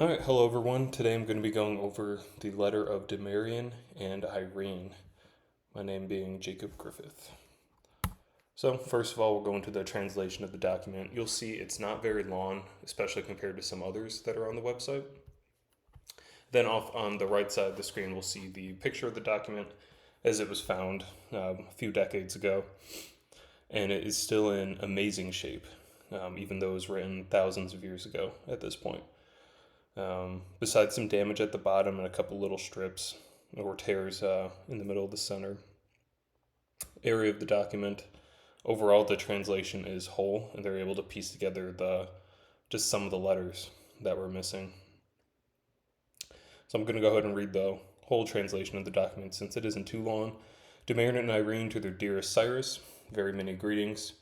Alright, hello everyone. Today I'm going to be going over the letter of Demarian and Irene, my name being Jacob Griffith. So, first of all, we'll go into the translation of the document. You'll see it's not very long, especially compared to some others that are on the website. Then, off on the right side of the screen, we'll see the picture of the document as it was found a few decades ago, and it is still in amazing shape, even though it was written thousands of years ago at this point. Besides some damage at the bottom and a couple little strips or tears in the middle of the center area of the document, overall the translation is whole, and they're able to piece together just some of the letters that were missing. So I'm going to go ahead and read the whole translation of the document since it isn't too long. Demarian and Irene, to their dearest Cyrus, very many greetings.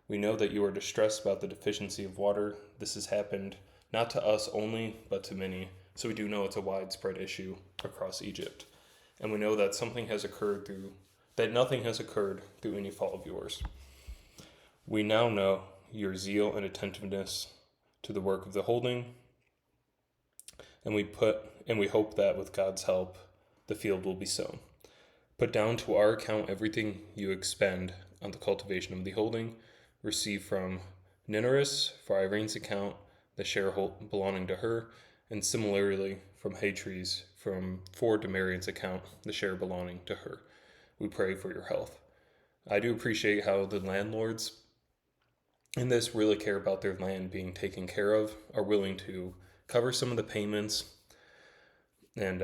We know that you are distressed about the deficiency of water. This has happened not to us only, but to many. So we do know it's a widespread issue across Egypt. And we know that nothing has occurred through any fault of yours. We now know your zeal and attentiveness to the work of the holding, and we hope that with God's help, the field will be sown. Put down to our account everything you expend on the cultivation of the holding. Receive from Ninurus for Irene's account the share belonging to her, and similarly from Hatries for Demarian's account the share belonging to her. We pray for your health. I do appreciate how the landlords in this really care about their land being taken care of, are willing to cover some of the payments, and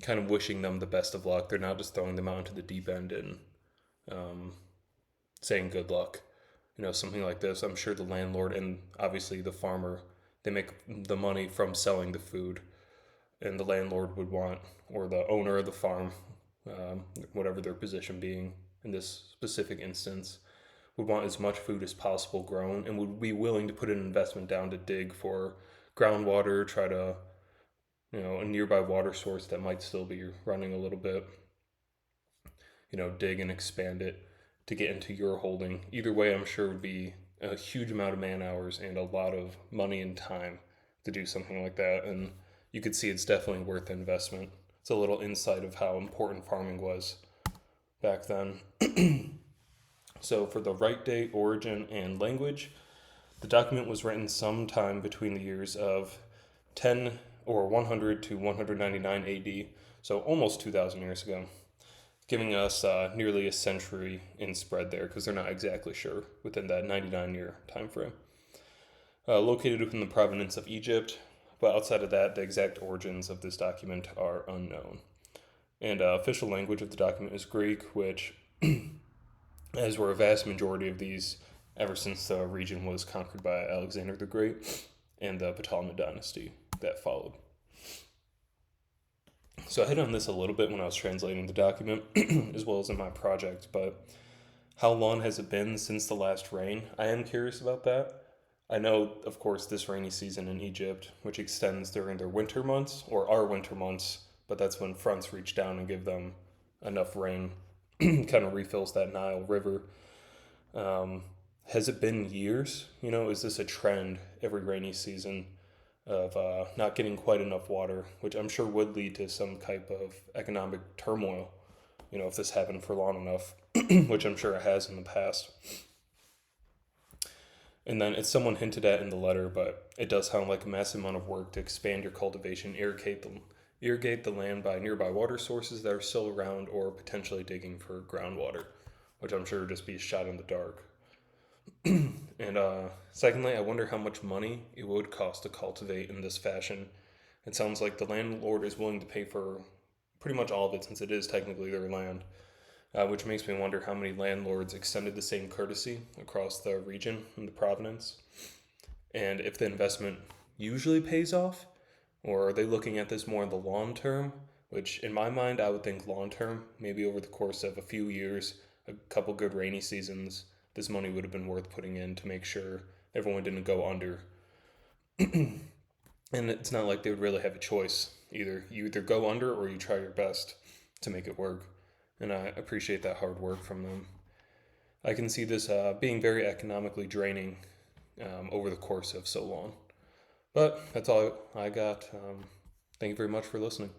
kind of wishing them the best of luck. They're not just throwing them out into the deep end and saying good luck. Something like this. I'm sure the landlord and obviously the farmer, they make the money from selling the food, and the landlord would want, or the owner of the farm, whatever their position being in this specific instance, would want as much food as possible grown and would be willing to put an investment down to dig for groundwater, try to, a nearby water source that might still be running a little bit, dig and expand it to get into your holding. Either way, I'm sure it would be a huge amount of man hours and a lot of money and time to do something like that. And you could see it's definitely worth the investment. It's a little insight of how important farming was back then. So for the right date, origin, and language, the document was written sometime between the years of 100 to 199 AD, so almost 2,000 years ago, giving us nearly a century in spread there, because they're not exactly sure within that 99-year time frame. Located within the province of Egypt, but outside of that, the exact origins of this document are unknown. And official language of the document is Greek, which, as were a vast majority of these ever since the region was conquered by Alexander the Great and the Ptolemaic dynasty that followed. So I hit on this a little bit when I was translating the document, as well as in my project, but how long has it been since the last rain? I am curious about that. I know, of course, this rainy season in Egypt, which extends during their winter months, or our winter months, but that's when fronts reach down and give them enough rain, kind of refills that Nile River. Has it been years? Is this a trend every rainy season of not getting quite enough water, which I'm sure would lead to some type of economic turmoil, if this happened for long enough, which I'm sure it has in the past. And then it's someone hinted at in the letter, but it does sound like a massive amount of work to expand your cultivation, irrigate the land by nearby water sources that are still around, or potentially digging for groundwater, which I'm sure would just be a shot in the dark. And secondly, I wonder how much money it would cost to cultivate in this fashion. It sounds like the landlord is willing to pay for pretty much all of it, since it is technically their land, which makes me wonder how many landlords extended the same courtesy across the region and the province, and if the investment usually pays off, or are they looking at this more in the long term, which in my mind I would think long term, maybe over the course of a few years, a couple good rainy seasons, this money would have been worth putting in to make sure everyone didn't go under. And it's not like they would really have a choice. You either go under or you try your best to make it work. And I appreciate that hard work from them. I can see this being very economically draining over the course of so long. But that's all I got. Thank you very much for listening.